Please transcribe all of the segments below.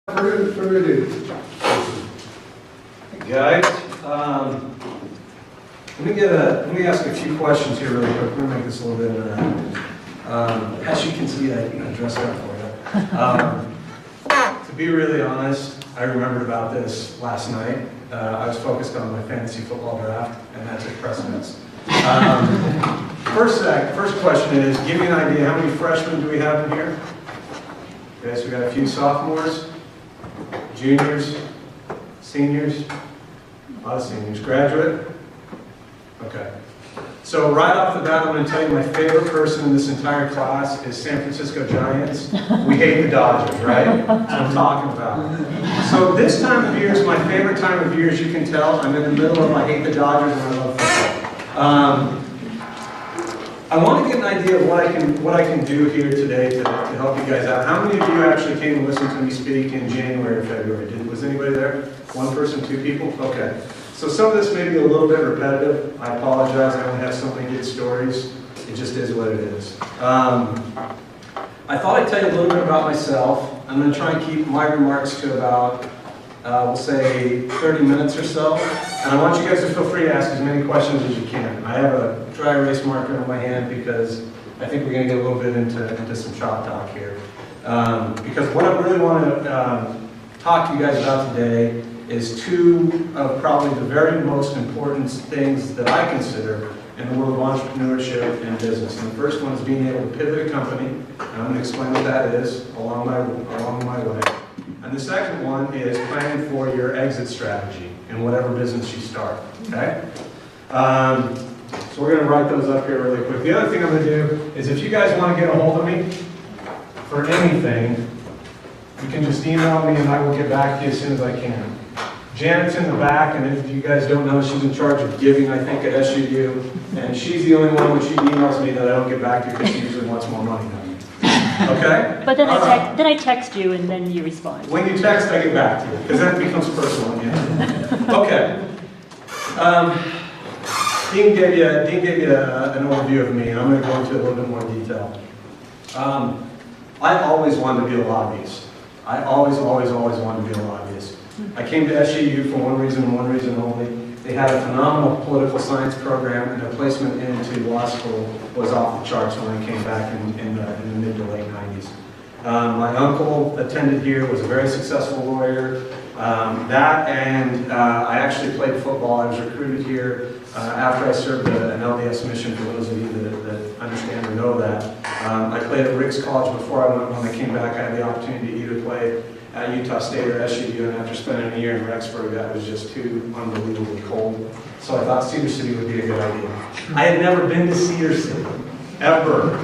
Further ado. Guys, let me ask a few questions here really quick. We're gonna make this a little bit interactive. As you can see, I dressed up for you. To be really honest, I remembered about this last night. I was focused on my fantasy football draft, and that took precedence. First question is, give me an idea, how many freshmen do we have in here? Okay, so we got a few sophomores, juniors, seniors, a lot of seniors. Graduate? Okay. So right off the bat, I'm going to tell you my favorite person in this entire class is San Francisco Giants. We hate the Dodgers, right? That's what I'm talking about. So this time of year is my favorite time of year, as you can tell. I'm in the middle of I hate the Dodgers and I love football. I want to get an idea of what I can do here today to help you guys out. How many of you actually came and listened to me speak in January or February? Was anybody there? One person, two people? Okay. So some of this may be a little bit repetitive. I apologize. I only have so many good stories. It just is what it is. I thought I'd tell you a little bit about myself. I'm going to try and keep my remarks to about, we'll say 30 minutes or so. And I want you guys to feel free to ask as many questions as you can. I have a dry erase marker in my hand because I think we're going to get a little bit into some shop talk here. Because what I really want to talk to you guys about today is two of probably the very most important things that I consider in the world of entrepreneurship and business. And the first one is being able to pivot a company. And I'm going to explain what that is along my way. And the second one is planning for your exit strategy in whatever business you start, okay? So we're going to write those up here really quick. The other thing I'm going to do is if you guys want to get a hold of me for anything, you can just email me and I will get back to you as soon as I can. Janet's in the back, and if you guys don't know, she's in charge of giving, I think, at SUU. And she's the only one when she emails me that I don't get back to because she usually wants more money than me. Okay? But then I text you and then you respond. When you text, I get back to you, because then it becomes personal. Yeah. Okay. Dean gave you an overview of me, and I'm going to go into a little bit more detail. I always wanted to be a lobbyist. I always wanted to be a lobbyist. I came to SUU for one reason and one reason only. They had a phenomenal political science program, and their placement into law school was off the charts when I came back in the mid to late 90s. My uncle attended here, was a very successful lawyer. I actually played football. I was recruited here after I served an LDS mission, for those of you that understand or know that. I played at Riggs College before when I came back. I had the opportunity to either play at Utah State or SUU, and after spending a year in Rexburg, that was just too unbelievably cold. So I thought Cedar City would be a good idea. I had never been to Cedar City, ever.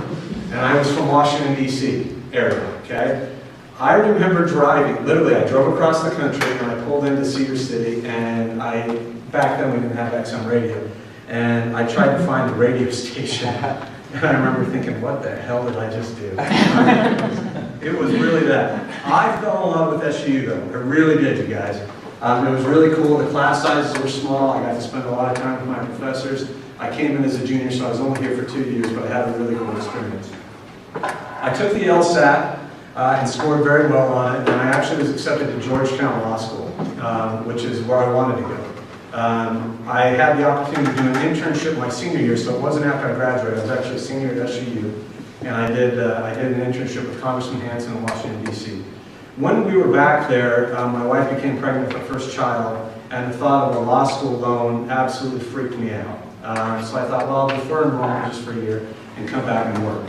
And I was from Washington, D.C. area, okay? I remember driving, literally I drove across the country and I pulled into Cedar City, and back then we didn't have XM radio, and I tried to find a radio station, and I remember thinking, what the hell did I just do? It was really that. I fell in love with SUU though, I really did, you guys. It was really cool, the class sizes were small, I got to spend a lot of time with my professors. I came in as a junior, so I was only here for 2 years, but I had a really cool experience. I took the LSAT and scored very well on it, and I actually was accepted to Georgetown Law School, which is where I wanted to go. I had the opportunity to do an internship my senior year, so it wasn't after I graduated. I was actually a senior at SUU, and I did an internship with Congressman Hanson in Washington, D.C. When we were back there, my wife became pregnant with her first child, and the thought of a law school loan absolutely freaked me out. So I thought, well, I'll defer enrollment just for a year and come back and work.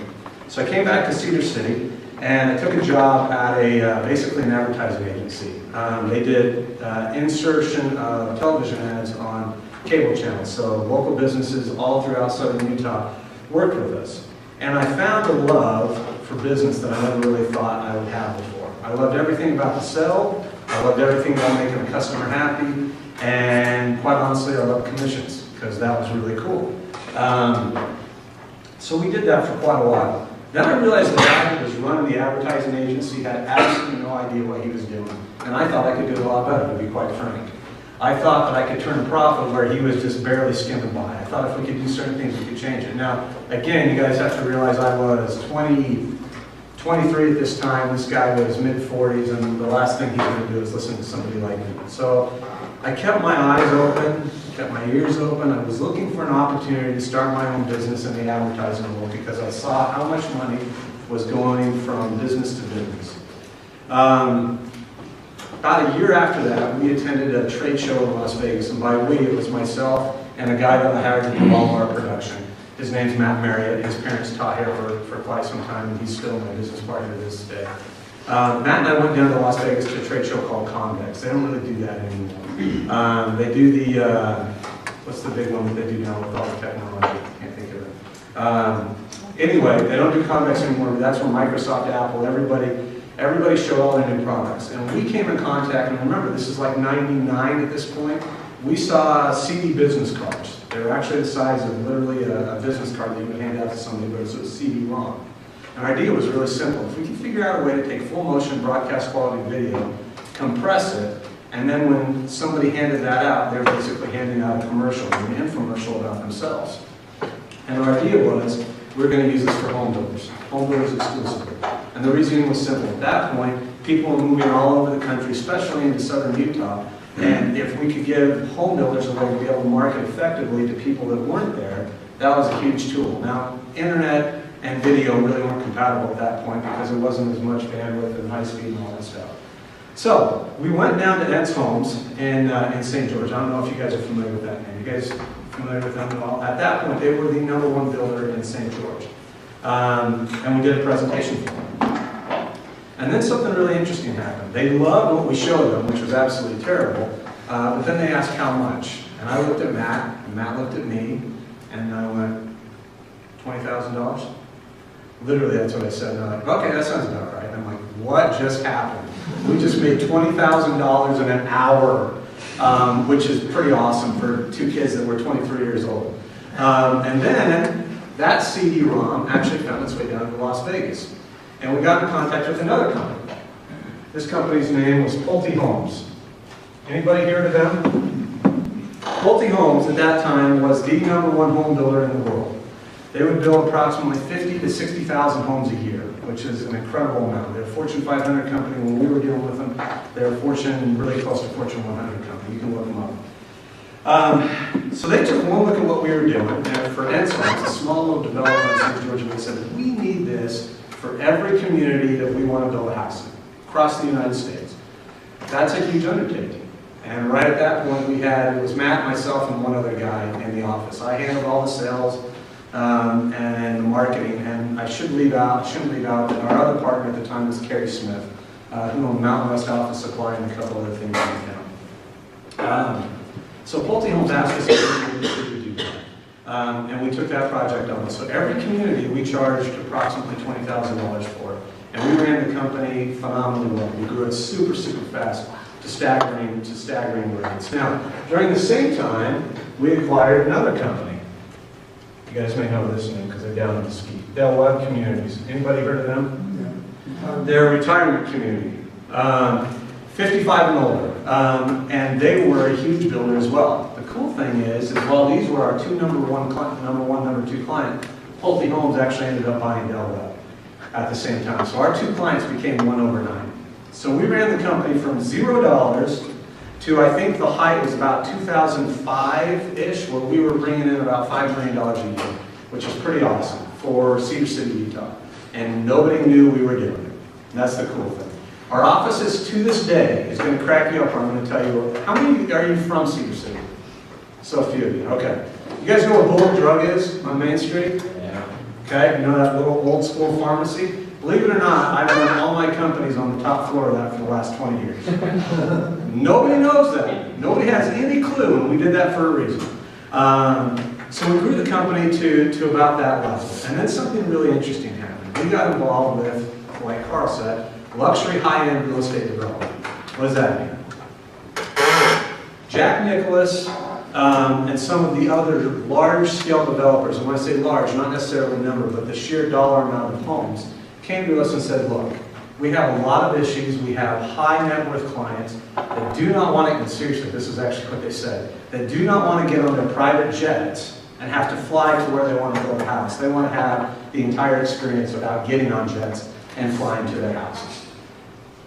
So I came back to Cedar City, and I took a job at basically an advertising agency. They did insertion of television ads on cable channels, so local businesses all throughout southern Utah worked with us. And I found a love for business that I never really thought I would have before. I loved everything about the sell, I loved everything about making a customer happy, and quite honestly, I loved commissions, because that was really cool. So we did that for quite a while. Then I realized the guy who was running the advertising agency had absolutely no idea what he was doing. And I thought I could do it a lot better, to be quite frank. I thought that I could turn a profit where he was just barely skimming by. I thought if we could do certain things, we could change it. Now, again, you guys have to realize I was 22 23 at this time. This guy was mid-40s, and the last thing he's going to do is listen to somebody like me. So I kept my eyes open, kept my ears open. I was looking for an opportunity to start my own business in the advertising world because I saw how much money was going from business to business. About a year after that, we attended a trade show in Las Vegas, and by we, it was myself and a guy that I hired to do all our production. His name's Matt Marriott. His parents taught here for quite some time, and he's still my business partner to this day. Matt and I went down to Las Vegas to a trade show called Convex. They don't really do that anymore. They do the, what's the big one that they do now with all the technology? I can't think of it. Anyway, they don't do Convex anymore, but that's where Microsoft, Apple, everybody showed all their new products. And we came in contact, and remember, this is like 99 at this point. We saw CD business cards. They were actually the size of literally a business card that you would hand out to somebody, but it was a CD-ROM. And our idea was really simple. If we could figure out a way to take full motion broadcast quality video, compress it, and then when somebody handed that out, they were basically handing out a commercial, an infomercial about themselves. And our idea was, we were going to use this for home builders exclusively. And the reasoning was simple. At that point, people were moving all over the country, especially into southern Utah. And if we could give home builders a way to be able to market effectively to people that weren't there, that was a huge tool. Now, internet and video really weren't compatible at that point because there wasn't as much bandwidth and high speed and all that stuff. So, we went down to Ed's Homes in St. George. I don't know if you guys are familiar with that name. You guys familiar with them at all? At that point, they were the #1 builder in St. George. And we did a presentation for them. And then something really interesting happened. They loved what we showed them, which was absolutely terrible, but then they asked how much. And I looked at Matt, and Matt looked at me, and I went, $20,000? Literally, that's what I said. And they're like, okay, that sounds about right. And I'm like, what just happened? We just made $20,000 in an hour, which is pretty awesome for two kids that were 23 years old. And then that CD-ROM actually found its way down to Las Vegas. And we got in contact with another company. This company's name was Pulte Homes. Anybody heard of them? Pulte Homes at that time was the #1 home builder in the world. They would build approximately 50 to 60,000 homes a year, which is an incredible amount. They're a Fortune 500 company. When we were dealing with them, they're a Fortune, really close to Fortune 100 company. You can look them up. So they took one look at what we were doing, and for Ed's Homes, a small little development in St. George, they said, we need this for every community that we want to build a house in, across the United States. That's a huge undertaking. And right at that point, it was Matt, myself, and one other guy in the office. I handled all the sales and the marketing, and I shouldn't leave out that our other partner at the time was Kerry Smith, who owned Mountain West Office Supply and a couple other things in town. So Pulte Homes asked us if we could do that. And we took that project on. So every community we charged approximately $20,000 for. And we ran the company phenomenally well. We grew it super, super fast to staggering rates. Now, during the same time, we acquired another company. You guys may know this name because they're down in Mesquite. Del Webb Communities. Anybody heard of them? Yeah. They're a retirement community. 55 and older. And they were a huge builder as well. The cool thing is while these were our two number one, number two client, Pulte Homes actually ended up buying Del Webb at the same time. So our two clients became one overnight. So we ran the company from $0 to, I think the height was about 2005-ish, where we were bringing in about $5 million a year, which is pretty awesome for Cedar City, Utah. And nobody knew we were doing it. And that's the cool thing. Our offices to this day is going to crack you up. I'm going to tell you, how many are you from Cedar City? So few of you. Okay. You guys know what Bullet Drug is on Main Street? Yeah. Okay. You know that little old school pharmacy? Believe it or not, I've run all my companies on the top floor of that for the last 20 years. Nobody knows that. Nobody has any clue, and we did that for a reason. So we grew the company to about that level. And then something really interesting happened. We got involved with, like Carl said, luxury high-end real estate development. What does that mean? Jack Nicklaus and some of the other large-scale developers, and when I say large, not necessarily number, but the sheer dollar amount of homes, came to us and said, look, we have a lot of issues. We have high net worth clients that do not want to, and seriously, this is actually what they said, that do not want to get on their private jets and have to fly to where they want to build a house. They want to have the entire experience without getting on jets and fly into their houses.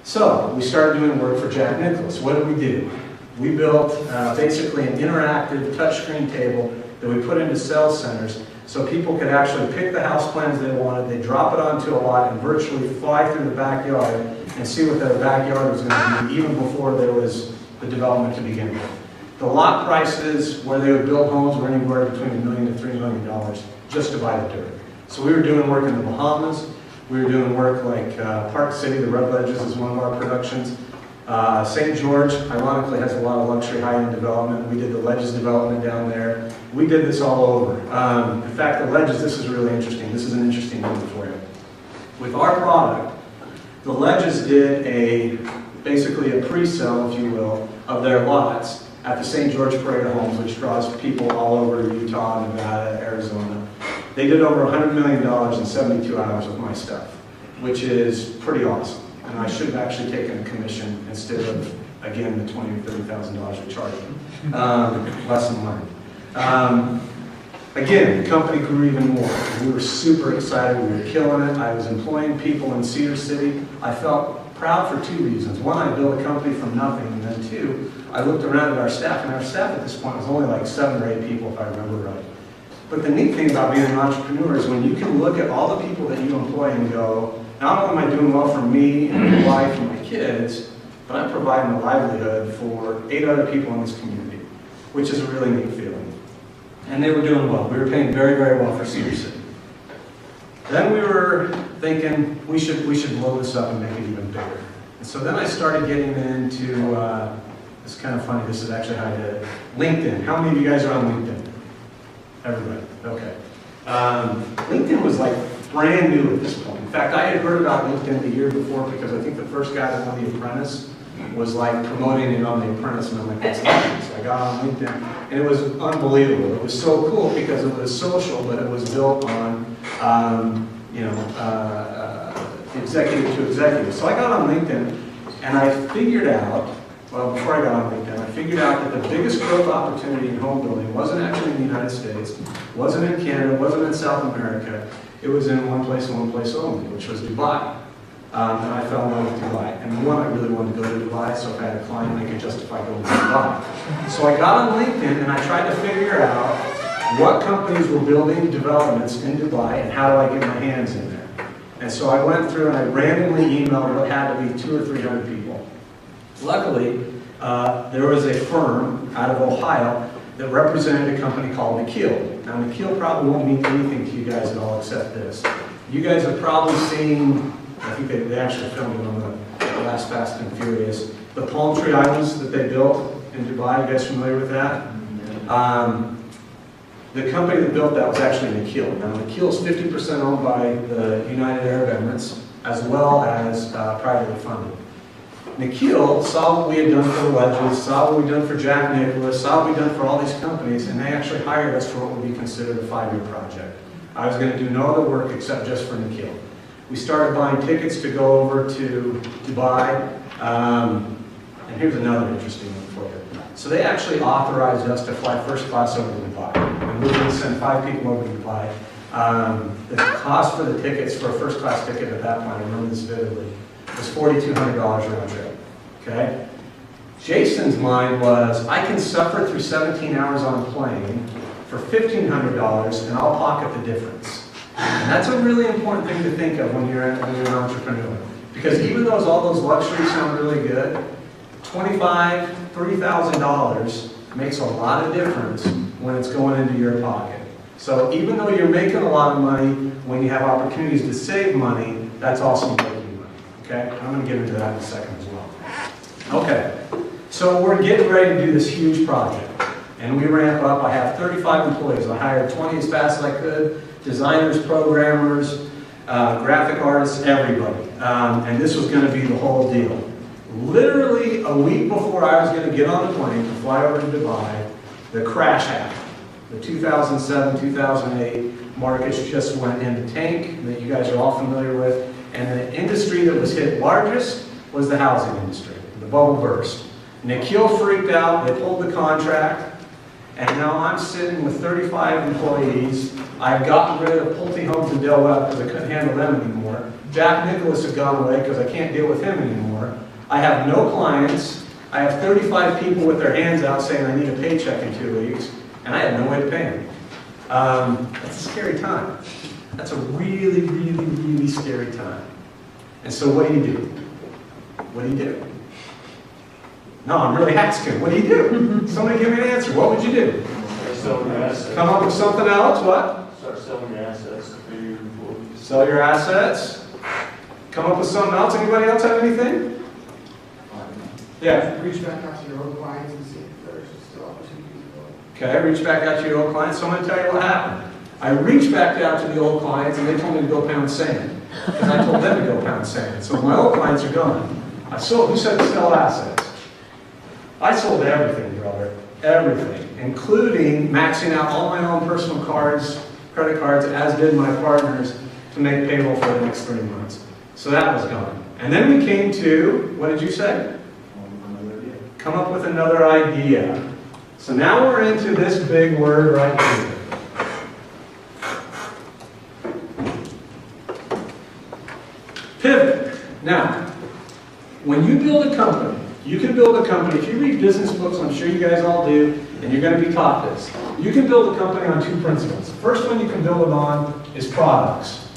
So we started doing work for Jack Nicklaus. What did we do? We built basically an interactive touchscreen table that we put into sales centers so people could actually pick the house plans they wanted, they drop it onto a lot and virtually fly through the backyard and see what their backyard was going to be even before there was the development to begin with. The lot prices where they would build homes were anywhere between $1 million to $3 million just to buy the dirt. So we were doing work in the Bahamas. We were doing work like Park City, the Red Ledges is one of our productions. St. George, ironically, has a lot of luxury high-end development. We did the Ledges development down there. We did this all over. In fact, the Ledges, this is really interesting. This is an interesting one for you. With our product, the Ledges did basically a pre-sale, if you will, of their lots at the St. George Parade of Homes, which draws people all over Utah, Nevada, Arizona. They did over $100 million in 72 hours with my stuff, which is pretty awesome. And I should have actually taken a commission instead of, again, the $20,000 or $30,000 we charged them. Lesson learned. Again, the company grew even more. We were super excited. We were killing it. I was employing people in Cedar City. I felt proud for two reasons. One, I built a company from nothing. And then two, I looked around at our staff. And our staff at this point was only like 7 or 8 people, if I remember right. But the neat thing about being an entrepreneur is when you can look at all the people that you employ and go, not only am I doing well for me and my wife and my kids, but I'm providing a livelihood for 8 other people in this community, which is a really neat feeling. And they were doing well. We were paying very, very well for Cedar City. Then we were thinking we should blow this up and make it even bigger. And so then I started getting into, it's kind of funny, this is actually how I did it, LinkedIn. How many of you guys are on LinkedIn? Everybody, okay. LinkedIn was like brand new at this point. In fact, I had heard about LinkedIn the year before because I think the first guy that won The Apprentice was like promoting it on The Apprentice, and I'm like, what's that? So I got on LinkedIn, and it was unbelievable. It was so cool because it was social, but it was built on, executive to executive. So I got on LinkedIn, and I figured out, well, before I got on LinkedIn, I figured out that the biggest growth opportunity in home building wasn't actually in the United States, wasn't in Canada, wasn't in South America. It was in one place and one place only, which was Dubai. And I fell in love with Dubai. And one, I really wanted to go to Dubai, so if I had a client, I could justify going to Dubai. So I got on LinkedIn and I tried to figure out what companies were building developments in Dubai and how do I get my hands in there. And so I went through and I randomly emailed what had to be 200 or 300 people. Luckily, there was a firm out of Ohio that represented a company called Nikhil. Now, Nikhil probably won't mean anything to you guys at all except this. You guys have probably seen, I think they actually filmed it on the last Fast and Furious, the palm tree islands that they built in Dubai. You guys familiar with that? The company that built that was actually Nikhil. Now, Nikhil is 50% owned by the United Arab Emirates, as well as privately funded. Nikhil saw what we had done for the Ledges, saw what we'd done for Jack Nicklaus, saw what we'd done for all these companies, and they actually hired us for what would be considered a 5-year project. I was going to do no other work except just for Nikhil. We started buying tickets to go over to Dubai, and here's another interesting one for you. So they actually authorized us to fly first class over to Dubai, and we were going to send 5 people over to Dubai. The cost for the tickets, for a first class ticket at that point, I remember this vividly, was $4,200 round trip, okay? Jason's mind was, I can suffer through 17 hours on a plane for $1,500 and I'll pocket the difference. And that's a really important thing to think of when you're an entrepreneur. Because even though all those luxuries sound really good, $2,500, $3,000 makes a lot of difference when it's going into your pocket. So even though you're making a lot of money, when you have opportunities to save money, that's also making money. Okay, I'm going to get into that in a second as well. Okay, so we're getting ready to do this huge project. And we ramp up. I have 35 employees. I hired 20 as fast as I could. Designers, programmers, graphic artists, everybody. And this was going to be the whole deal. Literally a week before I was going to get on a plane to fly over to Dubai, the crash happened. The 2007, 2008 markets just went in the tank that you guys are all familiar with. And the industry that was hit largest was the housing industry. The bubble burst. Nikhil freaked out. They pulled the contract. And now I'm sitting with 35 employees. I've gotten rid of Pulte Homes and Del Webb because I couldn't handle them anymore. Jack Nicholas has gone away because I can't deal with him anymore. I have no clients. I have 35 people with their hands out saying I need a paycheck in 2 weeks, and I have no way to pay them. That's a scary time. That's a really, really, really scary time. And so what do you do? What do you do? No, I'm really asking. What do you do? Somebody give me an answer. What would you do? Start selling your assets. Come up with something else? What? Start selling your assets for your employees. Sell your assets. Come up with something else. Anybody else have anything? Yeah. Reach back out to your old clients and see if there's still opportunities. Okay, reach back out to your old clients. So I'm going to tell you what happened. I reached back out to the old clients and they told me to go pound sand. Because I told them to go pound sand. So my old clients are gone. I sold, who said to sell assets? I sold everything, brother. Everything. Including maxing out all my own personal cards, credit cards, as did my partners, to make payroll for the next 3 months. So that was gone. And then we came to, what did you say? Come up with another idea. So now we're into this big word right here. Pivot. Now, when you build a company, you can build a company, if you read business books, I'm sure you guys all do, and you're going to be taught this. You can build a company on 2 principles. The first one you can build it on is products.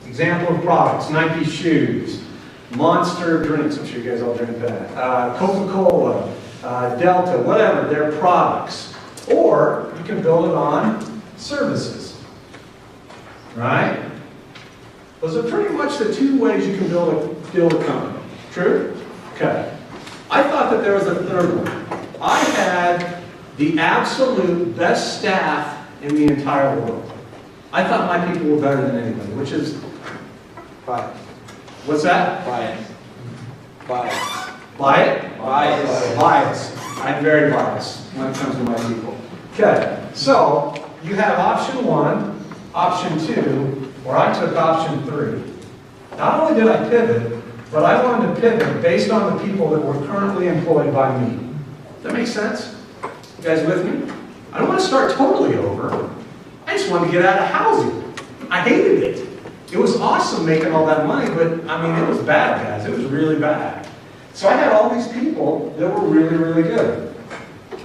Example of products, Nike shoes, Monster drinks, I'm sure you guys all drink that, Coca-Cola, Delta, whatever, they're products. Or you can build it on services, right? Those are pretty much the 2 ways you can build a company. True? Okay. I thought that there was a third one. I had the absolute best staff in the entire world. I thought my people were better than anybody, which is... Bias. What's that? Bias. Bias. Buy it? Bias. Bias. I'm very biased when it comes to my people. Okay, so you have option 1, option 2, or I took option 3. Not only did I pivot, but I wanted to pivot based on the people that were currently employed by me. Does that make sense? You guys with me? I don't want to start totally over. I just wanted to get out of housing. I hated it. It was awesome making all that money, but I mean, it was bad, guys. It was really bad. So I had all these people that were really, really good.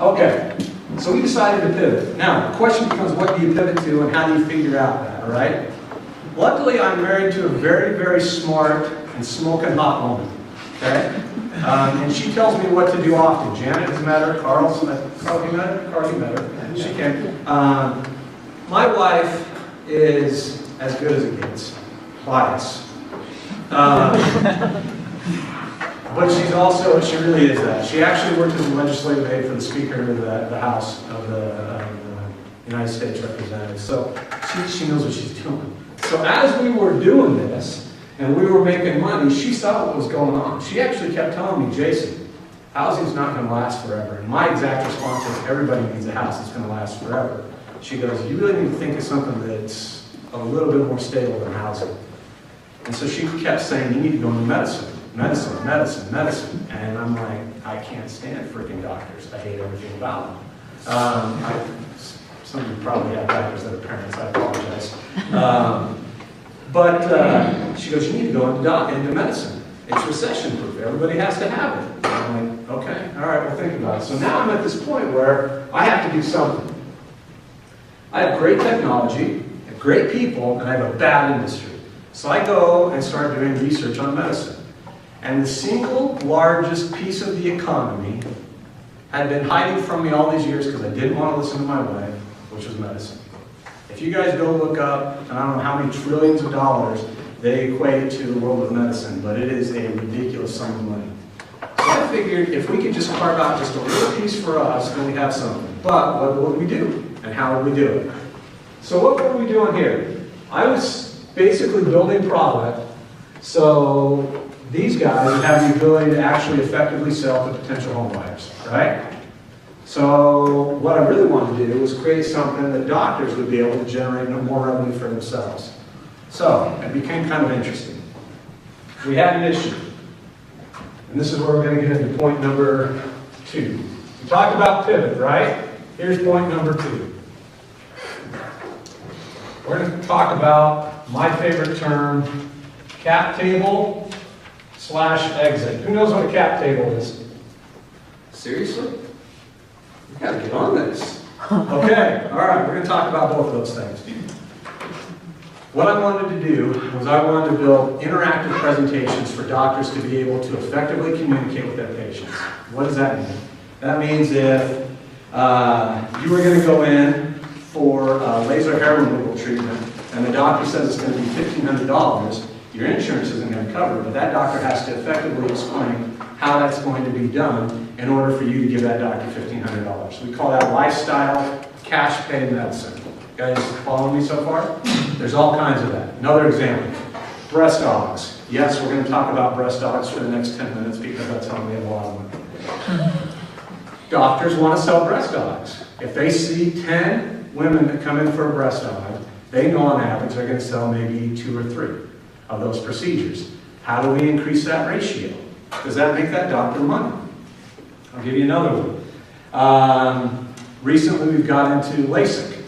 Okay, so we decided to pivot. Now, the question becomes, what do you pivot to and how do you figure out that, all right? Luckily, I'm married to a very, very smart and smoking hot woman, okay? And she tells me what to do often. Janet has met her. Carl, you met her? Carl, you met her. She can. My wife is as good as it gets. Bias. But she's also, she really is that. She actually worked as a legislative aide for the Speaker of the House of the United States Representatives. So she knows what she's doing. So as we were doing this, and we were making money, she saw what was going on. She actually kept telling me, Jason, housing's not going to last forever. And my exact response was, everybody needs a house that's going to last forever. She goes, you really need to think of something that's a little bit more stable than housing. And so she kept saying, you need to go into medicine. Medicine, medicine, medicine. And I'm like, I can't stand freaking doctors. I hate everything about them. Some of you probably have doctors that are parents. I apologize. But she goes, you need to go into medicine. It's recession-proof. Everybody has to have it. And I'm like, okay, all right, we'll think about it. So now I'm at this point where I have to do something. I have great technology, I have great people, and I have a bad industry. So I go and start doing research on medicine. And the single largest piece of the economy had been hiding from me all these years because I didn't want to listen to my wife, which was medicine. If you guys go look up, and I don't know how many trillions of dollars they equate to the world of medicine, but it is a ridiculous sum of money. So I figured if we could just carve out just a little piece for us, then we have something. But what would we do? And how would we do it? So what were we doing here? I was basically building product so these guys would have the ability to actually effectively sell to potential home buyers, right? So what I really wanted to do was create something that doctors would be able to generate more revenue for themselves. So it became kind of interesting. We had an issue. And this is where we're going to get into point number 2. We talked about pivot, right? Here's point number 2. We're going to talk about my favorite term, cap table / exit. Who knows what a cap table is? Seriously? We gotta get on this. Okay, all right, we're going to talk about both of those things. What I wanted to do was I wanted to build interactive presentations for doctors to be able to effectively communicate with their patients. What does that mean? That means if you were going to go in for laser hair removal treatment and the doctor says it's going to be $1,500, your insurance isn't going to cover it, but that doctor has to effectively explain how that's going to be done in order for you to give that doctor $1,500. We call that lifestyle cash pay medicine. You guys following me so far? There's all kinds of that. Another example, breast dogs. Yes, we're going to talk about breast dogs for the next 10 minutes because that's how we have a lot of them. Doctors want to sell breast dogs. If they see 10 women that come in for a breast dog, they know on average they're going to sell maybe 2 or 3 of those procedures. How do we increase that ratio? Does that make that doctor money? I'll give you another one. Recently we've got into LASIK.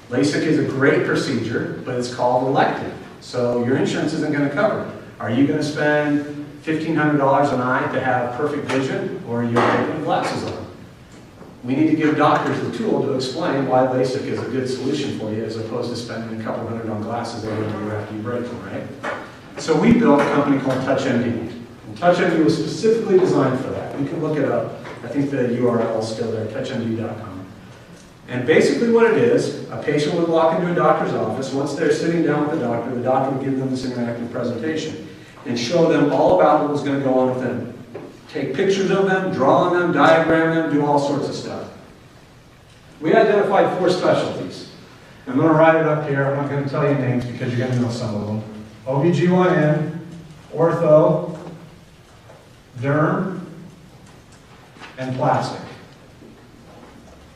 LASIK is a great procedure, but it's called elective. So your insurance isn't going to cover it. Are you going to spend $1,500 an eye to have perfect vision, or are you going to put glasses on? We need to give doctors the tool to explain why LASIK is a good solution for you as opposed to spending a couple $100 on glasses every year after you break them, right? So we built a company called TouchMD. And TouchMD was specifically designed for that. You can look it up. I think the URL is still there, touchmd.com. And basically what it is, a patient would walk into a doctor's office. Once they're sitting down with the doctor would give them this interactive presentation and show them all about what was going to go on with them. Take pictures of them, draw on them, diagram them, do all sorts of stuff. We identified 4 specialties. I'm going to write it up here. I'm not going to tell you names because you're going to know some of them. OBGYN, ortho, derm, and plastic.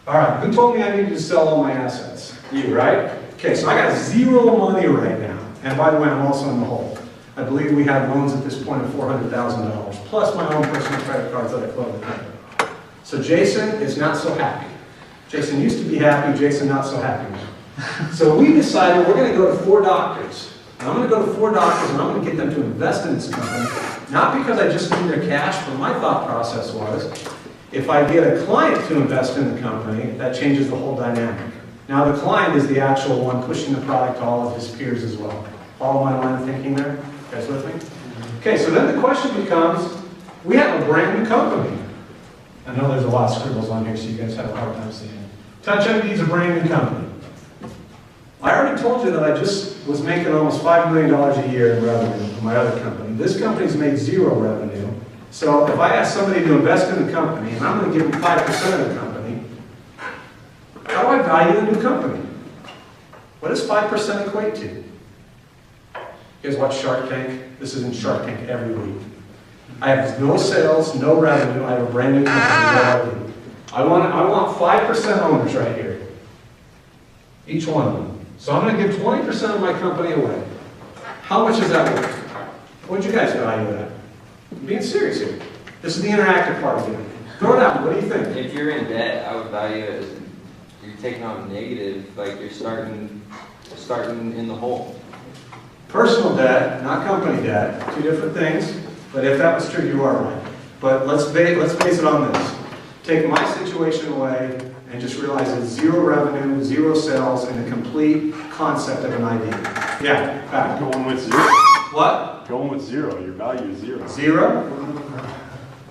All right, who told me I needed to sell all my assets? You, right? Okay, so I got 0 money right now. And by the way, I'm also in the hole. I believe we have loans at this point of $400,000, plus my own personal credit cards that I float with. So Jason is not so happy. Jason used to be happy, Jason not so happy now. So we decided we're going to go to 4 doctors. And I'm going to go to 4 doctors and I'm going to get them to invest in this company, not because I just need their cash, but my thought process was, if I get a client to invest in the company, that changes the whole dynamic. Now the client is the actual one pushing the product to all of his peers as well. Follow my line of thinking there? You guys with me? Okay, so then the question becomes, we have a brand new company. I know there's a lot of scribbles on here, so you guys have a hard time seeing it. TouchMD is a brand new company. I already told you that I just was making almost $5 million a year in revenue for my other company. This company's made 0 revenue. So if I ask somebody to invest in the company, and I'm going to give them 5% of the company, how do I value the new company? What does 5% equate to? You guys watch Shark Tank? This is in Shark Tank every week. I have no sales, no revenue. I have a brand new company. I want 5% owners right here. Each one of them. So I'm going to give 20% of my company away. How much is that worth? What would you guys value that? I'm being serious here. This is the interactive part of it. Throw it out. What do you think? If you're in debt, I would value it as you're taking on negative, like you're starting in the hole. Personal debt, not company debt, 2 different things. But if that was true, you are right. But let's base it on this. Take my situation away and just realize it's 0 revenue, 0 sales, and a complete concept of an idea. Yeah, back. Going with 0. What? Going with 0. Your value is 0. 0?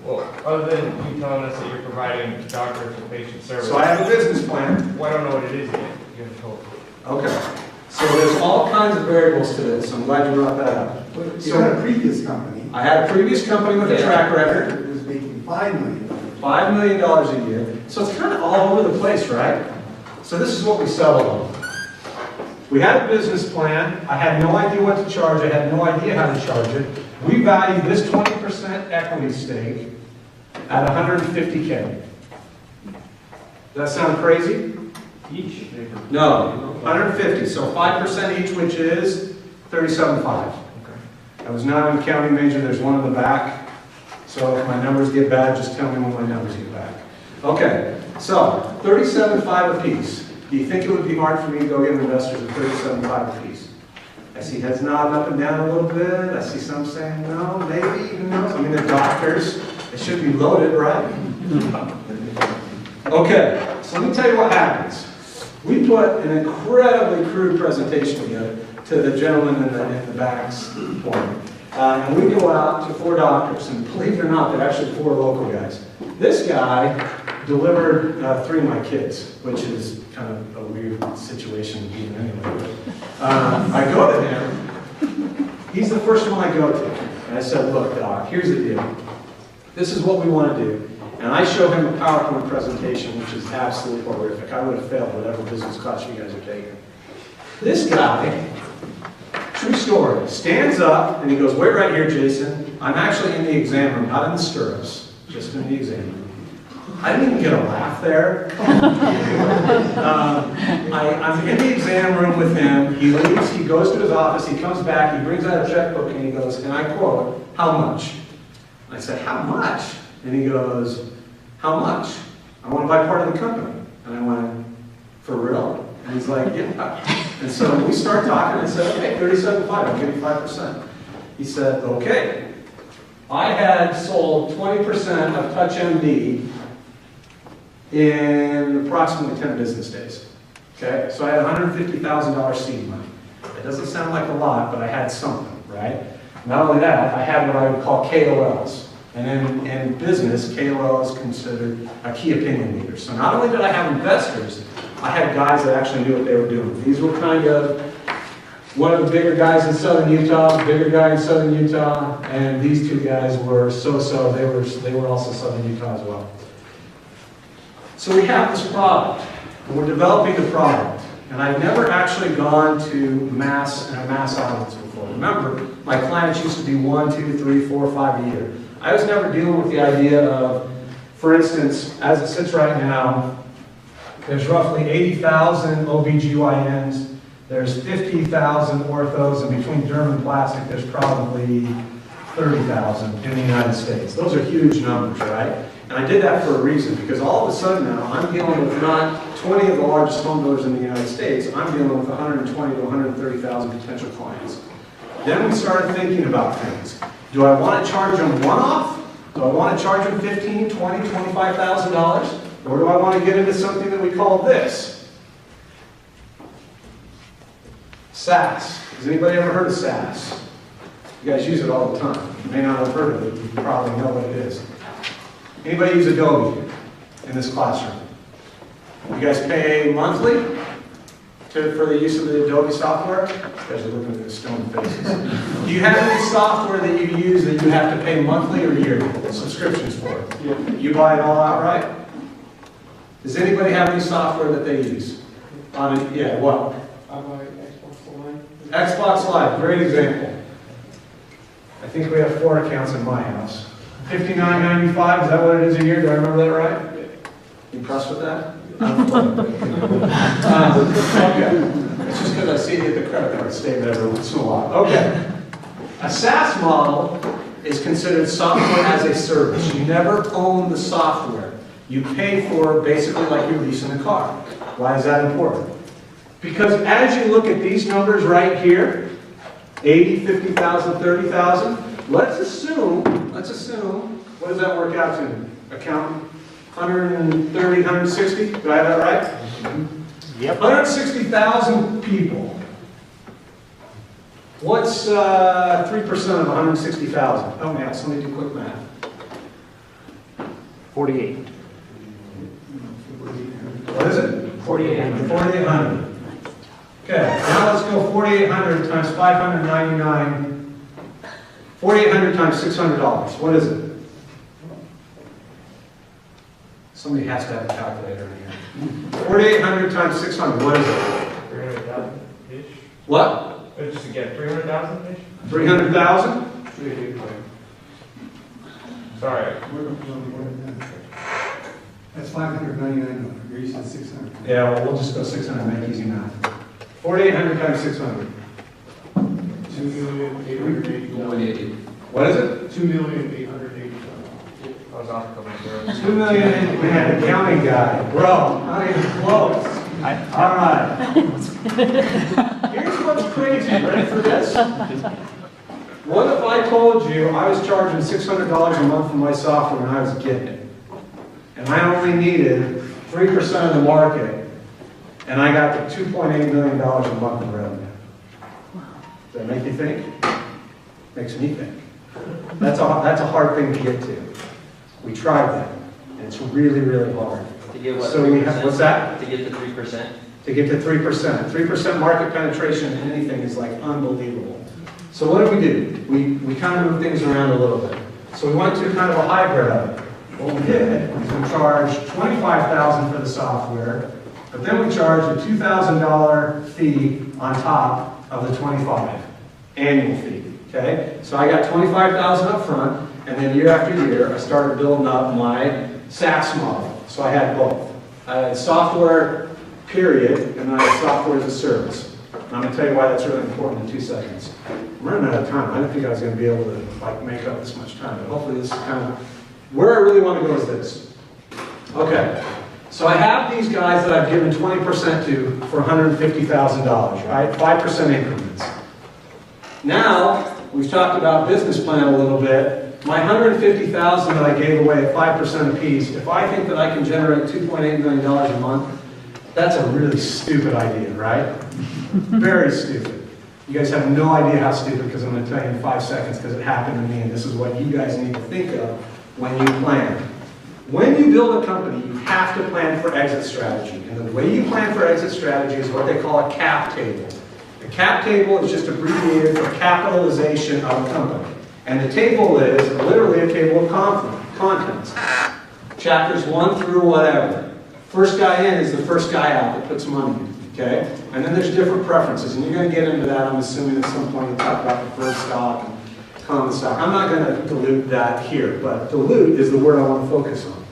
Well, other than you telling us that you're providing doctor to patient service. So I have a business plan. Well, I don't know what it is yet. You haven't told me. Okay. So there's all kinds of variables to this. I'm glad you brought that up. You had a previous company. I had a previous company with a track record. It was making $5 million. $5 million a year. So it's kind of all over the place, right? So this is what we settled on. We had a business plan. I had no idea what to charge. I had no idea how to charge it. We valued this 20% equity stake at $150K. Does that sound crazy? Each. No, 150. So 5% each, which is 37.5. Okay. I was not an accounting major. There's one in the back. So if my numbers get bad, just tell me when my numbers get back. Okay, so 37.5 apiece. Do you think it would be hard for me to go get investors at 37.5 apiece? I see heads nodding up and down a little bit. I see some saying no, maybe, who knows? I mean, they're doctors. They should be loaded, right? Okay, so let me tell you what happens. We put an incredibly crude presentation together to the gentleman in the back's corner. And we go out to 4 doctors, and believe it or not, they're actually 4 local guys. This guy delivered 3 of my kids, which is kind of a weird situation even anyway. I go to him. He's the first one I go to. And I said, look, doc, here's the deal. This is what we want to do. And I show him a PowerPoint presentation, which is absolutely horrific. I would have failed whatever business class you guys are taking. This guy, true story, stands up and he goes, wait right here, Jason. I'm actually in the exam room, not in the stirrups, just in the exam room. I didn't even get a laugh there. I'm in the exam room with him. He leaves, he goes to his office, he comes back, he brings out a checkbook and he goes, and I quote, how much? I said, how much? And he goes, how much? I want to buy part of the company. And I went, for real? And he's like, yeah. And so we start talking and I said, okay, 37.5, I'll give you 5%. He said, okay. I had sold 20% of TouchMD in approximately 10 business days. Okay, so I had $150,000 seed money. It doesn't sound like a lot, but I had something, right? Not only that, I had what I would call KOLs. And in business, KOL is considered a key opinion leader. So not only did I have investors, I had guys that actually knew what they were doing. These were kind of one of the bigger guys in southern Utah, bigger guy in southern Utah, and these 2 guys were so-so. They were also southern Utah as well. So we have this product, and we're developing the product. And I've never actually gone to mass audience before. Remember, my clients used to be 1, 2, 3, 4, 5 a year. I was never dealing with the idea of, for instance, as it sits right now, there's roughly 80,000 OBGYNs, there's 50,000 orthos, and between derm and plastic, there's probably 30,000 in the United States. Those are huge numbers, right? And I did that for a reason, because all of a sudden now, I'm dealing with not 20 of the largest home builders in the United States, I'm dealing with 120 to 130,000 potential clients. Then we started thinking about things. Do I want to charge them one-off? Do I want to charge them $15,000, $20,000, $25,000? Or do I want to get into something that we call this? SaaS. Has anybody ever heard of SaaS? You guys use it all the time. You may not have heard of it, you probably know what it is. Anybody use Adobe in this classroom? You guys pay monthly for the use of the Adobe software? You guys are looking at the stone faces. Do you have any software that you use that you have to pay monthly or yearly? Subscriptions for it? Yeah. You buy it all outright? Does anybody have any software that they use? Yeah, what? I buy Xbox Live. Xbox Live, great example. I think we have 4 accounts in my house. $59.95, is that what it is a year? Do I remember that right? You impressed with that? Okay. It's just because I see you at the credit card statement every once in a while. Okay. A SaaS model is considered software as a service. You never own the software. You pay for basically like you're leasing a car. Why is that important? Because as you look at these numbers right here, 80, 50,000, 30,000, let's assume, what does that work out to? Account 130, 160? Do I have that right? Yep. 160,000 people. What's 3% of 160,000? Oh, man, so let me do quick math. 48. What is it? 4,800. 4,800. Okay, now let's go 4,800 times 599. 4,800 times $600. What is it? Somebody has to have a calculator in here. 4,800 times 600. What is it? 300,000-ish? What? Just to get 300,000-ish? 300,000? Sorry. That's $599. You're using 600. Yeah, well, we'll just go 600, make easy math. 4,800 times 600. 2,880,000. What is it? 2,880,000. I was soft cover zero. 2 million, man, accounting guy, bro, not even close. All right. Here's what's crazy, ready for this? What if I told you I was charging $600 a month for my software when I was getting it? And I only needed 3% of the market, and I got the $2.8 million a month in revenue. Does that make you think? Makes me think. That's a hard thing to get to. We tried that, and it's really, really hard. To get what, So we have, what's that? To get to 3%? To get to 3%. 3% market penetration in anything is like unbelievable. So what do? We kind of move things around a little bit. So we went to kind of a hybrid of it. What we did is we charged $25,000 for the software, but then we charged a $2,000 fee on top of the $25,000 annual fee. Okay? So I got $25,000 up front, and then year after year I started building up my SaaS model. So I had both. I had software, period, and then I had software as a service. And I'm going to tell you why that's really important in 2 seconds. I'm running out of time. I didn't think I was going to be able to make up this much time, but hopefully this is kind of where I really want to go is this. Okay, so I have these guys that I've given 20% to for $150,000, right? 5% increments. Now, we've talked about business plan a little bit. My $150,000 that I gave away at 5% apiece, if I think that I can generate $2.8 million a month, that's a really stupid idea, right? Very stupid. You guys have no idea how stupid, because I'm going to tell you in 5 seconds, because it happened to me, and this is what you guys need to think of when you plan. When you build a company, you have to plan for exit strategy. And the way you plan for exit strategy is what they call a cap table. The cap table is just abbreviated for capitalization of a company. And the table is literally a table of contents. Chapters 1 through whatever. First guy in is the first guy out that puts money in. Okay? And then there's different preferences. And you're going to get into that, I'm assuming, at some point you talk about preferred stock and common stock. I'm not going to dilute that here, but dilute is the word I want to focus on.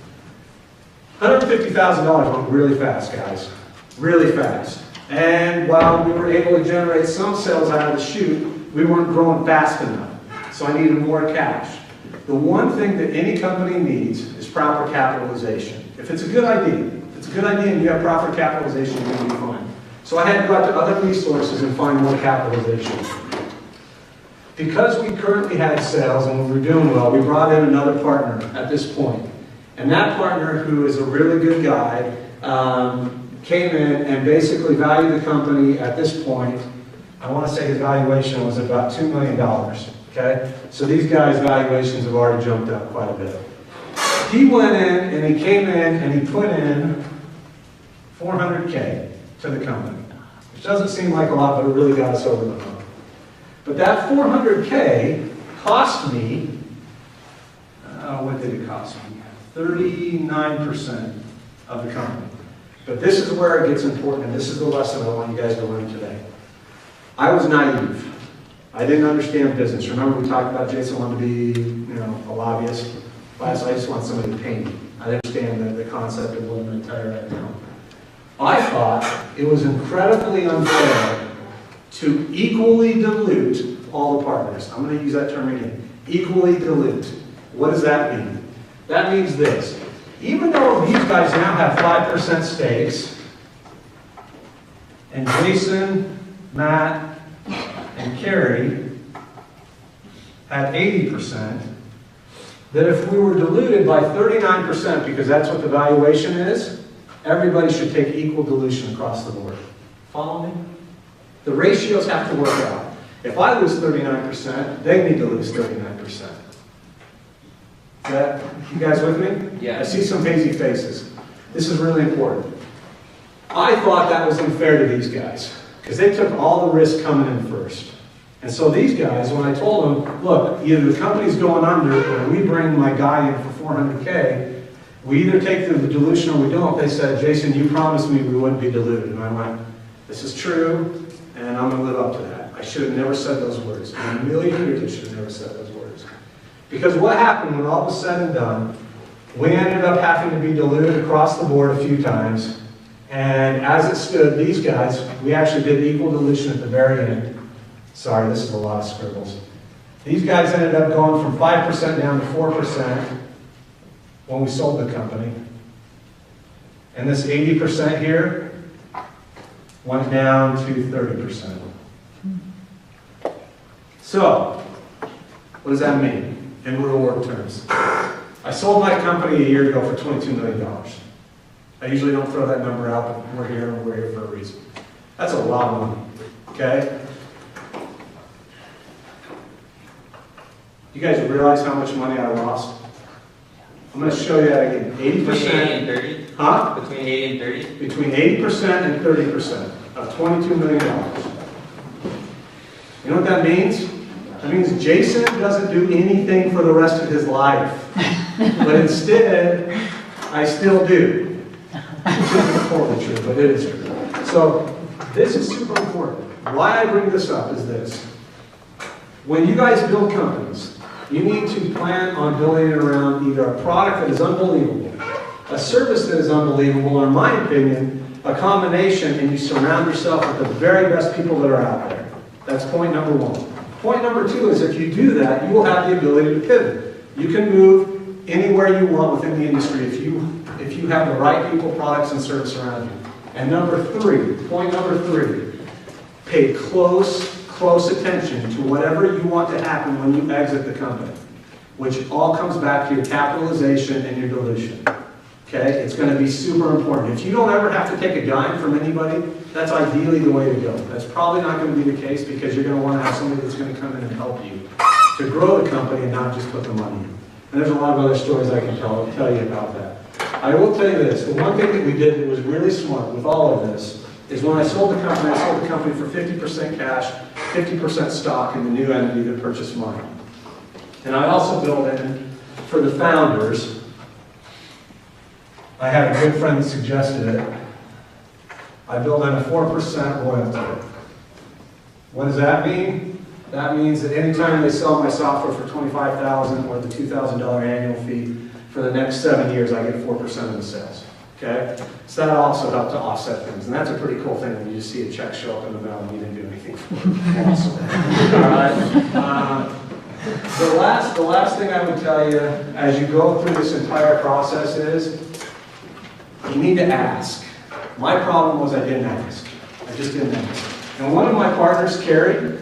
$150,000 went really fast, guys. Really fast. And while we were able to generate some sales out of the chute, we weren't growing fast enough. So I needed more cash. The one thing that any company needs is proper capitalization. If it's a good idea, and you have proper capitalization, you're going to be fine. So I had to go out to other resources and find more capitalization. Because we currently had sales and we were doing well, we brought in another partner at this point. And that partner, who is a really good guy, came in and basically valued the company at this point. I want to say his valuation was about $2 million. Okay? So these guys' valuations have already jumped up quite a bit. He went in and he came in and he put in $400K to the company. Which doesn't seem like a lot, but it really got us over the hump. But that $400K cost me, what did it cost me? 39% of the company. But this is where it gets important, and this is the lesson I want you guys to learn today. I was naive. I didn't understand business. Remember we talked about Jason wanted to be, a lobbyist. I just want somebody to pay me. I understand the concept of what I'm going to tell you right now. I thought it was incredibly unfair to equally dilute all the partners. I'm going to use that term again. Equally dilute. What does that mean? That means this. Even though these guys now have 5% stakes, and Jason, Matt, and Carrie had 80%, that if we were diluted by 39%, because that's what the valuation is, everybody should take equal dilution across the board. Follow me? The ratios have to work out. If I lose 39%, they need to lose 39%. Is that, you guys with me? Yeah. I see some hazy faces. This is really important. I thought that was unfair to these guys, because they took all the risk coming in first. And so these guys, when I told them, look, either the company's going under or we bring my guy in for $400K, we either take the dilution or we don't. They said, Jason, you promised me we wouldn't be diluted. And I went, this is true, and I'm going to live up to that. I should have never said those words. In a million years, I should have never said those words. Because what happened when all was said and done, we ended up having to be diluted across the board a few times. And as it stood, these guys, we actually did equal dilution at the very end. Sorry, this is a lot of scribbles. These guys ended up going from 5% down to 4%. when we sold the company. And this 80% here went down to 30%. So, what does that mean in real world terms? I sold my company a year ago for $22 million. I usually don't throw that number out, but we're here for a reason. That's a lot of money, okay? You guys realize how much money I lost? I'm going to show you that again. 80%. Between 80 and 30? Huh? Between 80 and 30? Between 80% and 30% of $22 million. You know what that means? That means Jason doesn't do anything for the rest of his life. But instead, I still do. It's not totally true, but it is true. So, this is super important. Why I bring this up is this. When you guys build companies, you need to plan on building it around either a product that is unbelievable, a service that is unbelievable, or in my opinion, a combination, and you surround yourself with the very best people that are out there. That's point number one. Point number two is if you do that, you will have the ability to pivot. You can move anywhere you want within the industry if you have the right people, products, and service around you. And number three, point number three, pay close attention to whatever you want to happen when you exit the company, which all comes back to your capitalization and your dilution. Okay? It's going to be super important. If you don't ever have to take a dime from anybody, that's ideally the way to go. That's probably not going to be the case because you're going to want to have somebody that's going to come in and help you to grow the company and not just put the money in. And there's a lot of other stories I can tell you about that. I will tell you this. The one thing that we did that was really smart with all of this is when I sold the company for 50% cash, 50% stock in the new entity that purchased mine. And I also built in, for the founders, I had a good friend that suggested it, I built in a 4% royalty. What does that mean? That means that anytime they sell my software for $25,000 or the $2,000 annual fee, for the next 7 years I get 4% of the sales. Okay? So that also helped to offset things. And that's a pretty cool thing when you just see a check show up in the mail and you didn't do anything for it. Awesome. All right. The last thing I would tell you as you go through this entire process is you need to ask. My problem was I didn't ask. I just didn't ask. And one of my partners, Carrie,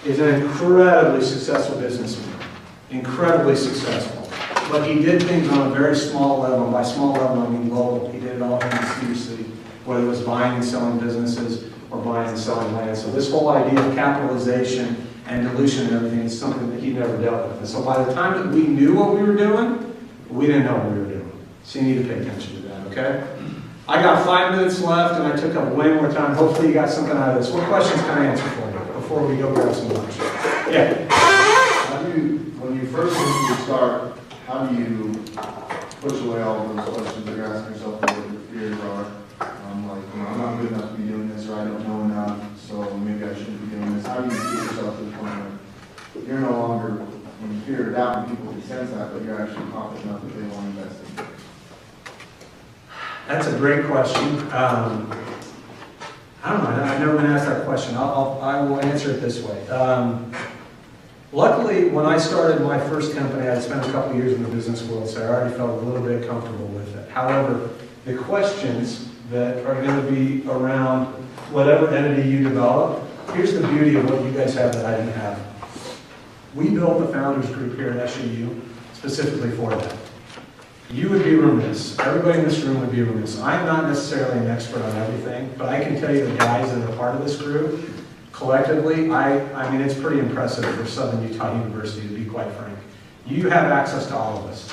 is an incredibly successful businessman. Incredibly successful. But he did things on a very small level. And by small level, I mean local. He did it all in the city, whether it was buying and selling businesses or buying and selling land. So this whole idea of capitalization and dilution and everything is something that he never dealt with. And so by the time that we knew what we were doing, we didn't know what we were doing. So you need to pay attention to that, okay? I got 5 minutes left, and I took up way more time. Hopefully you got something out of this. What questions can I answer for you before we go grab some lunch? Yeah? When you first start, how do you push away all of those questions that you're asking yourself what your fears are? I'm not good enough to be doing this, or I don't know enough, so maybe I shouldn't be doing this. How do you get yourself to the point where you're no longer, when you fear it out, and people can sense that, but you're actually confident enough that they want to invest in? That's a great question. I don't know. I've never been asked that question. I will answer it this way. Luckily, when I started my first company, I had spent a couple years in the business world, so I already felt a little bit comfortable with it. However, the questions that are going to be around whatever entity you develop, here's the beauty of what you guys have that I didn't have. We built the founders group here at SUU specifically for that. You would be remiss, everybody in this room would be remiss. I'm not necessarily an expert on everything, but I can tell you the guys that are part of this group, collectively, I mean, it's pretty impressive for Southern Utah University, to be quite frank. You have access to all of us.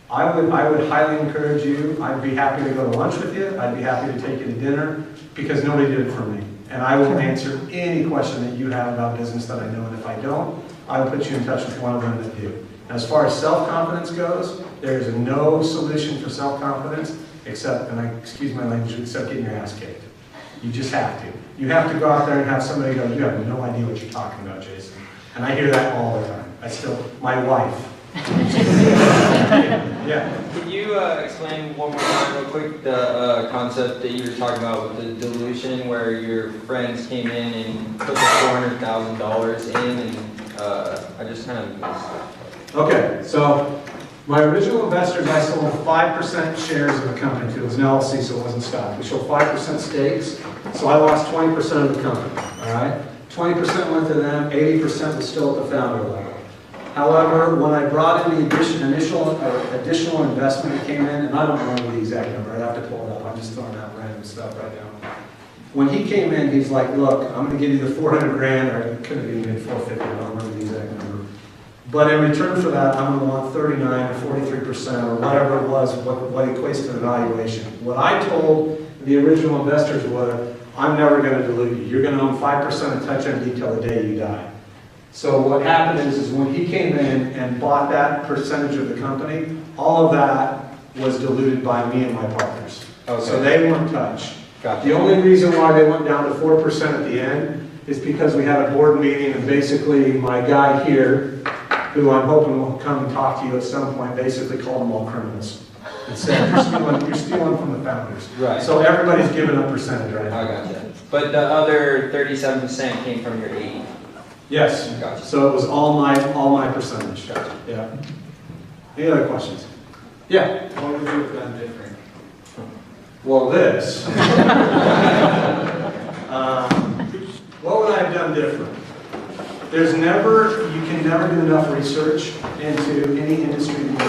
I would highly encourage you. I'd be happy to go to lunch with you. I'd be happy to take you to dinner, because nobody did it for me. And I will answer any question that you have about business that I know, and if I don't, I will put you in touch with one of them that do. As far as self-confidence goes, there is no solution for self-confidence except, and excuse my language, except getting your ass kicked. You just have to. You have to go out there and have somebody go, you have no idea what you're talking about, Jason. And I hear that all the time. My wife. Yeah. Could you explain one more time real quick the concept that you were talking about with the dilution, where your friends came in and put the $400,000 in, and I just kind of missed. Okay, so My original investors, I sold 5% shares of the company to. It was an LLC, so it wasn't stock. We sold 5% stakes, so I lost 20% of the company, all right? 20% went to them, 80% was still at the founder level. However, when I brought in the additional investment that came in, and I don't remember the exact number, I'd have to pull it up, I'm just throwing out random stuff right now. When he came in, he's like, look, I'm gonna give you the 400 grand, or it could have even been 450, I don't remember the exact number. But in return for that, I'm gonna want 39 or 43% or whatever it was, what equates to the valuation. What I told the original investors was, I'm never gonna dilute you. You're gonna own 5% of TouchMD till the day you die. So what happened is when he came in and bought that percentage of the company, all of that was diluted by me and my partners. Okay. So they weren't touched. Gotcha. The only reason why they went down to 4% at the end is because we had a board meeting and basically my guy here, who I'm hoping will come and talk to you at some point, basically called them all criminals. And said, you're stealing from the founders. Right. So everybody's giving a percentage right now. I gotcha. But the other 37% came from your 80. Yes. Gotcha. So it was all my percentage. Gotcha. Yeah. Any other questions? Yeah. What would you have done different? Well, this. What would I have done different? You can never do enough research into any industry that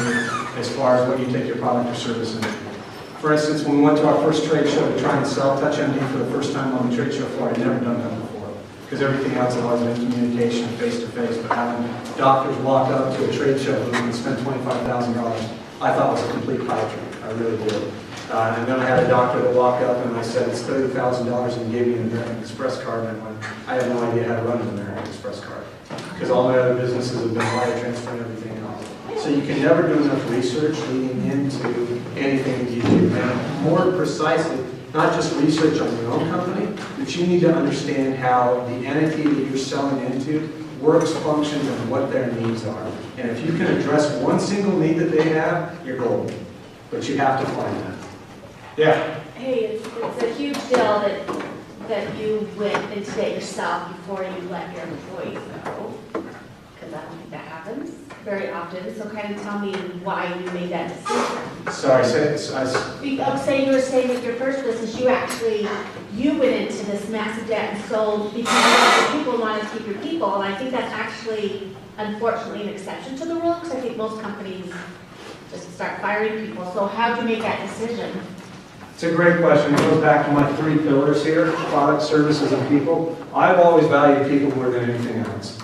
you're in as far as what you take your product or service into. For instance, when we went to our first trade show to try and sell TouchMD for the first time on the trade show floor, I'd never done that before. Because everything else had always been communication, face-to-face, but having doctors walk up to a trade show who can spend $25,000, I thought was a complete pipe dream. I really did. And then I had a doctor that walked up and I said, it's $30,000 and gave me an American Express card. And I went, I have no idea how to run an American Express card. Because all my other businesses have been wire transfer and everything else. So you can never do enough research leading into anything that you do. And more precisely, not just research on your own company, but you need to understand how the entity that you're selling into works, functions, and what their needs are. And if you can address one single need that they have, you're golden. But you have to find that. Yeah. Hey, it's a huge deal that you went and did it yourself before you let your employees know, because I don't think that happens very often. So kind of tell me why you made that decision. Sorry, say Say you were saying with your first business, you went into this massive debt and sold because people wanted to keep your people, and I think that's actually, unfortunately, an exception to the rule, because I think most companies just start firing people. So how did you make that decision? It's a great question. It goes back to my 3 pillars here, product, services, and people. I've always valued people more than anything else.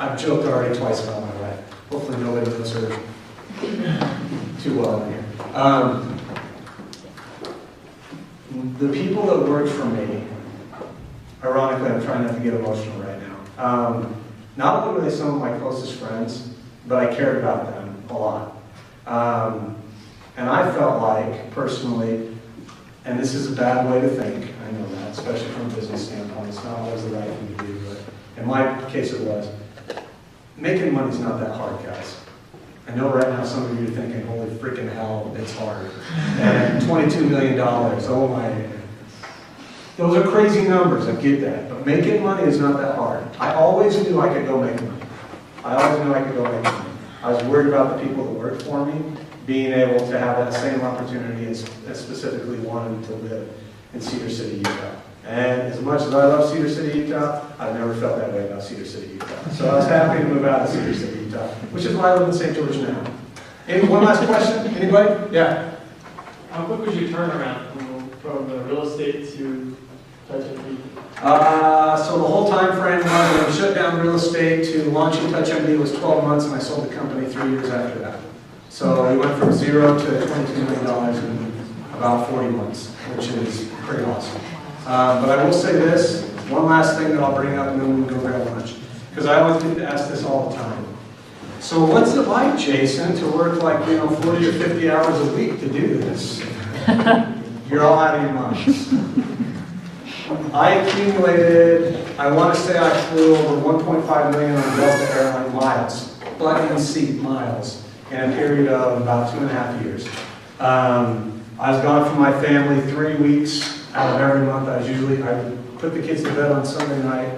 I've joked already twice about my wife. Hopefully nobody knows her too well in here. The people that worked for me, ironically, I'm trying not to get emotional right now. Not only were they some of my closest friends, but I cared about them a lot. And I felt like, personally, and this is a bad way to think, I know that, especially from a business standpoint, it's not always the right thing to do, but in my case it was. Making money's not that hard, guys. I know right now some of you are thinking, holy freaking hell, it's hard. And $22 million, oh my. Those are crazy numbers, I get that. But making money is not that hard. I always knew I could go make money. I always knew I could go make money. I was worried about the people that worked for me, being able to have that same opportunity and specifically wanting to live in Cedar City, Utah. And as much as I love Cedar City, Utah, I've never felt that way about Cedar City, Utah. So I was happy to move out of Cedar City, Utah, which is why I live in St. George now. One last question? Anybody? Yeah. How quick was your turnaround from real estate to TouchMD? So the whole time frame when we shut down real estate to launching TouchMD was 12 months, and I sold the company 3 years after that. So we went from 0 to $22 million in about 40 months, which is pretty awesome. But I will say this, one last thing that I'll bring up and then we'll go grab lunch. Because I always get asked this all the time. So what's it like, Jason, to work like, 40 or 50 hours a week to do this? You're all out of your minds. I accumulated, I want to say I flew over 1.5 million on Delta Airline miles, butt in seat miles, in a period of about 2.5 years. I was gone from my family 3 weeks out of every month. I would put the kids to bed on Sunday night,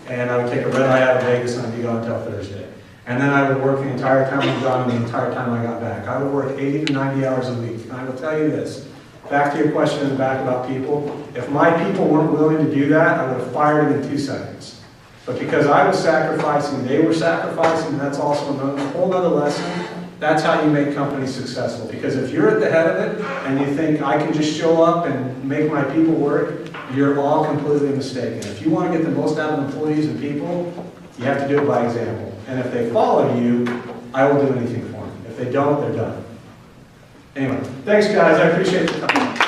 and I would take a red eye out of Vegas, and I'd be gone until Thursday. And then I would work the entire time I'm gone and the entire time I got back. I would work 80 to 90 hours a week. And I will tell you this, back to your question in the back about people, if my people weren't willing to do that, I would have fired them in 2 seconds. But because I was sacrificing, they were sacrificing, and that's also a whole other lesson. That's how you make companies successful. Because if you're at the head of it and you think I can just show up and make my people work, you're all completely mistaken. If you want to get the most out of employees and people, you have to do it by example. And if they follow you, I will do anything for them. If they don't, they're done. Anyway, thanks guys. I appreciate the time.